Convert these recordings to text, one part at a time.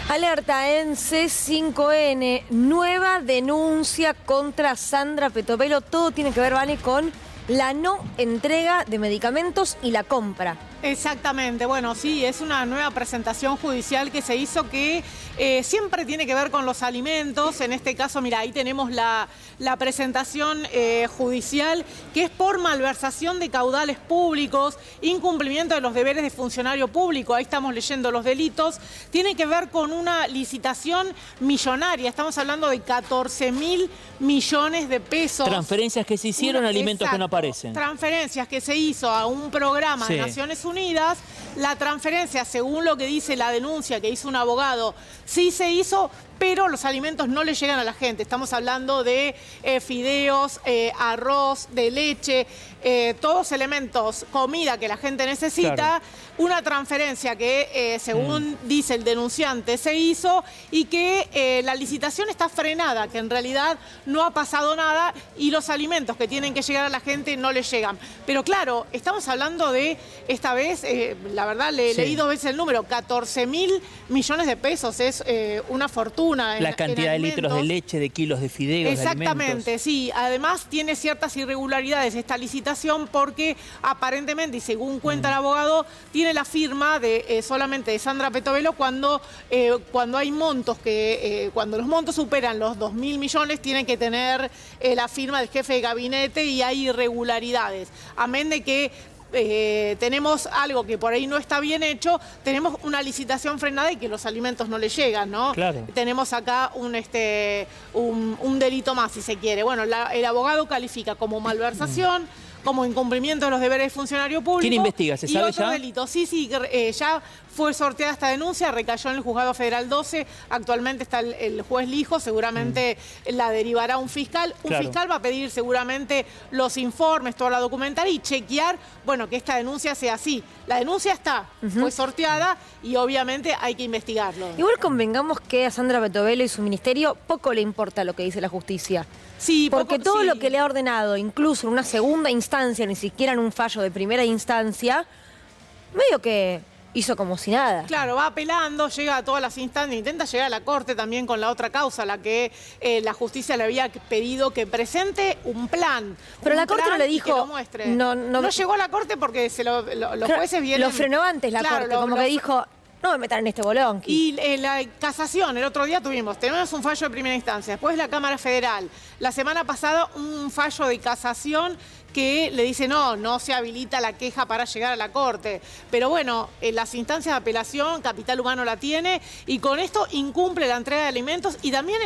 Alerta en C5N, nueva denuncia contra Sandra Petovelo. Todo tiene que ver, Vane, con la no entrega de medicamentos y la compra. Exactamente, bueno, sí, es una nueva presentación judicial que se hizo que siempre tiene que ver con los alimentos. En este caso, mira, ahí tenemos la presentación judicial, que es por malversación de caudales públicos, incumplimiento de los deberes de funcionario público. Ahí estamos leyendo los delitos. Tiene que ver con una licitación millonaria, estamos hablando de 14.000 millones de pesos. Transferencias que se hicieron, alimentos exacto, que no aparecen. Transferencias que se hizo a un programa de Naciones Unidas. La transferencia, según lo que dice la denuncia que hizo un abogado, sí se hizo, pero los alimentos no le llegan a la gente. Estamos hablando de fideos, arroz, de leche, todos elementos, comida que la gente necesita. Claro. Una transferencia que, según dice el denunciante, se hizo y que la licitación está frenada, que en realidad no ha pasado nada y los alimentos que tienen que llegar a la gente no le llegan. Pero claro, estamos hablando de, esta vez, la verdad, leí 2 veces el número, 14.000 millones de pesos, es una fortuna. La cantidad de litros de leche, de kilos de fideos, exactamente, sí. Además tiene ciertas irregularidades esta licitación porque aparentemente, y según cuenta el abogado, tiene la firma de solamente de Sandra Petovelo cuando hay montos que, cuando los montos superan los 2.000 millones, tienen que tener la firma del jefe de gabinete y hay irregularidades. Amén de que tenemos algo que por ahí no está bien hecho, tenemos una licitación frenada y que los alimentos no le llegan, ¿no? Claro. Tenemos acá un delito más, si se quiere. Bueno, el abogado califica como malversación, como incumplimiento de los deberes de funcionario público. ¿Quién investiga? ¿Se sabe ya? Delito. Sí, ya fue sorteada esta denuncia, recayó en el Juzgado Federal 12, actualmente está el juez Lijo, seguramente la derivará un fiscal. Un fiscal va a pedir seguramente los informes, toda la documentaria y chequear, bueno, que esta denuncia sea así. La denuncia está, fue sorteada y obviamente hay que investigarlo. Igual convengamos que a Sandra Petovelo y su ministerio poco le importa lo que dice la justicia. Sí, porque todo lo que le ha ordenado, incluso en una segunda instancia, ni siquiera en un fallo de primera instancia, medio que hizo como si nada. Claro, va apelando, llega a todas las instancias, intenta llegar a la Corte también con la otra causa, la que la justicia le había pedido que presente un plan. Pero la Corte no le dijo... No llegó a la Corte porque los jueces vienen... Lo frenó antes la Corte, como que dijo... No me metan en este bolón. Y la casación, el otro día tenemos un fallo de primera instancia, después la Cámara Federal. La semana pasada un fallo de casación que le dice no se habilita la queja para llegar a la Corte. Pero bueno, en las instancias de apelación, Capital Humano la tiene y con esto incumple la entrega de alimentos y también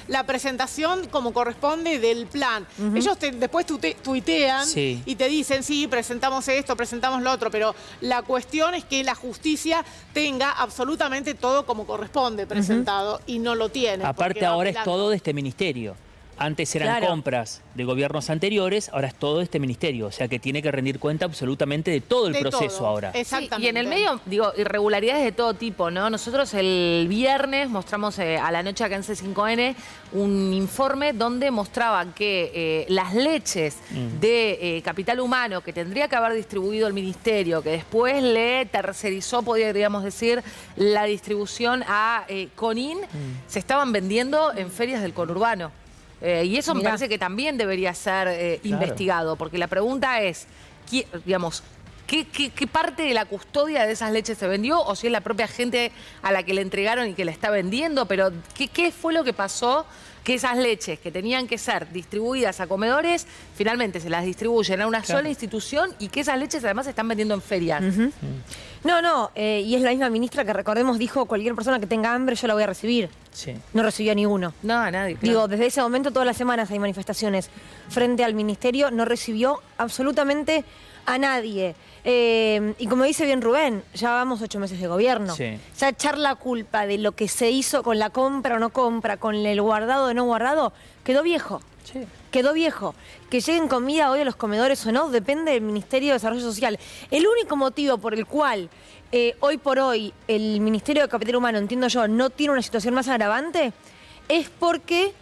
la presentación como corresponde del plan. Ellos después tuitean y te dicen, sí, presentamos esto, presentamos lo otro, pero la cuestión es que la justicia tenga absolutamente todo como corresponde presentado y no lo tiene. Aparte ahora es todo de este ministerio. Antes eran compras de gobiernos anteriores, ahora es todo este ministerio. O sea que tiene que rendir cuenta absolutamente de todo el proceso ahora. Exactamente. Sí, y en el medio, digo, irregularidades de todo tipo, ¿no? Nosotros el viernes mostramos a la noche acá en C5N un informe donde mostraban que las leches de Capital Humano que tendría que haber distribuido el ministerio, que después le tercerizó, podríamos decir, la distribución a Conin, se estaban vendiendo en ferias del conurbano. Y eso me parece que también debería ser investigado, porque la pregunta es, digamos, ¿qué parte de la custodia de esas leches se vendió? O si es la propia gente a la que le entregaron y que la está vendiendo, pero ¿qué fue lo que pasó? Que esas leches que tenían que ser distribuidas a comedores, finalmente se las distribuyen a una sola institución y que esas leches además se están vendiendo en ferias. Y es la misma ministra que, recordemos, dijo cualquier persona que tenga hambre yo la voy a recibir. No recibió a ninguno. No, a nadie. Digo, desde ese momento todas las semanas hay manifestaciones frente al ministerio, no recibió absolutamente a nadie. Y como dice bien Rubén, ya vamos 8 meses de gobierno. Ya echar la culpa de lo que se hizo con la compra o no compra, con el guardado o no guardado, quedó viejo. Quedó viejo. Que lleguen comida hoy a los comedores o no, depende del Ministerio de Desarrollo Social. El único motivo por el cual hoy por hoy el Ministerio de Capital Humano, entiendo yo, no tiene una situación más agravante, es porque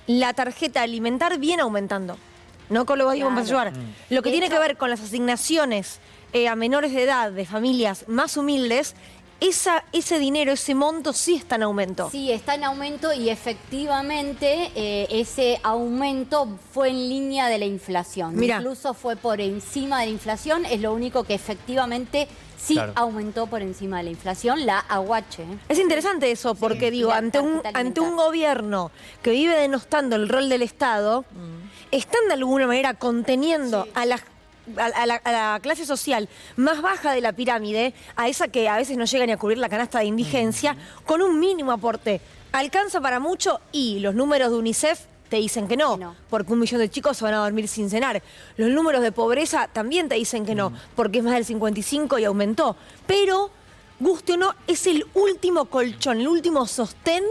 la tarjeta alimentar viene aumentando. No con lo que vamos a ayudar. Lo que tiene que ver con las asignaciones a menores de edad de familias más humildes ese dinero, ese monto sí está en aumento. Sí, está en aumento y efectivamente ese aumento fue en línea de la inflación. Mirá. Incluso fue por encima de la inflación, es lo único que efectivamente sí aumentó por encima de la inflación, la aguache. Es interesante eso, porque digo, ante un gobierno que vive denostando el rol del Estado, están de alguna manera conteniendo a la clase social más baja de la pirámide, a esa que a veces no llega ni a cubrir la canasta de indigencia, con un mínimo aporte. Alcanza para mucho y los números de UNICEF te dicen que no, porque 1 millón de chicos se van a dormir sin cenar. Los números de pobreza también te dicen que no, porque es más del 55 y aumentó. Pero, guste o no, es el último colchón, el último sostén.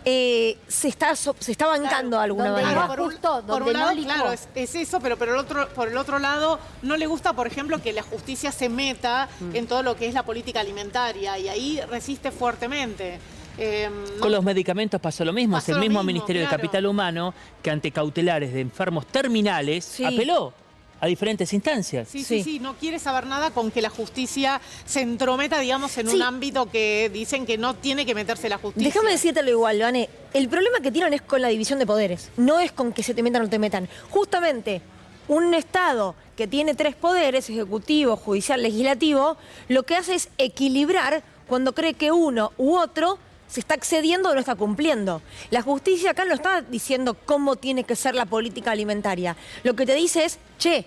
Se está bancando de alguna manera. Por un lado, claro, es eso, pero por el otro lado, no le gusta, por ejemplo, que la justicia se meta en todo lo que es la política alimentaria, y ahí resiste fuertemente. Con los medicamentos pasó lo mismo. Es el mismo Ministerio de Capital Humano que ante cautelares de enfermos terminales apeló a diferentes instancias. Sí, no quiere saber nada con que la justicia se entrometa, digamos, en un ámbito que dicen que no tiene que meterse la justicia. Déjame decírtelo igual, Vane. El problema que tienen es con la división de poderes. No es con que se te metan o no te metan. Justamente, un Estado que tiene 3 poderes, ejecutivo, judicial, legislativo, lo que hace es equilibrar cuando cree que uno u otro se está excediendo o no está cumpliendo. La justicia acá no está diciendo cómo tiene que ser la política alimentaria. Lo que te dice es, che,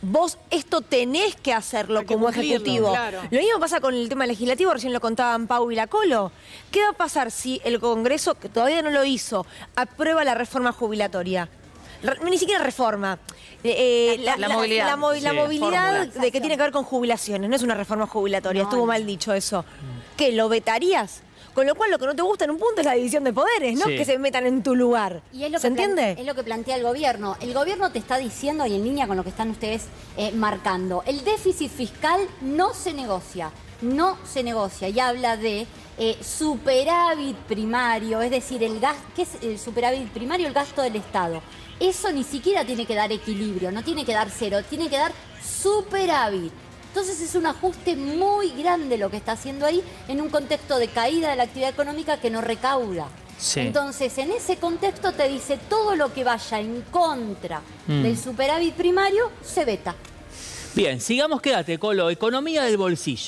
vos esto tenés que hacerlo como ejecutivo. Claro. Lo mismo pasa con el tema legislativo, recién lo contaban Pau y la Colo. ¿Qué va a pasar si el Congreso, que todavía no lo hizo, aprueba la reforma jubilatoria? Ni siquiera reforma. La movilidad. La movilidad de que tiene que ver con jubilaciones. No es una reforma jubilatoria, estuvo mal dicho eso. ¿Qué, lo vetarías? Con lo cual, lo que no te gusta en un punto es la división de poderes, no que se metan en tu lugar. Y es lo ¿Se entiende? Es lo que plantea el gobierno. El gobierno te está diciendo, y en línea con lo que están ustedes marcando, el déficit fiscal no se negocia. No se negocia. Y habla de superávit primario, es decir, ¿qué es el superávit primario? El gasto del Estado. Eso ni siquiera tiene que dar equilibrio, no tiene que dar cero, tiene que dar superávit. Entonces es un ajuste muy grande lo que está haciendo ahí en un contexto de caída de la actividad económica que no recauda. Entonces, en ese contexto te dice todo lo que vaya en contra del superávit primario se veta. Bien, sigamos, quédate, Colo. Economía del bolsillo.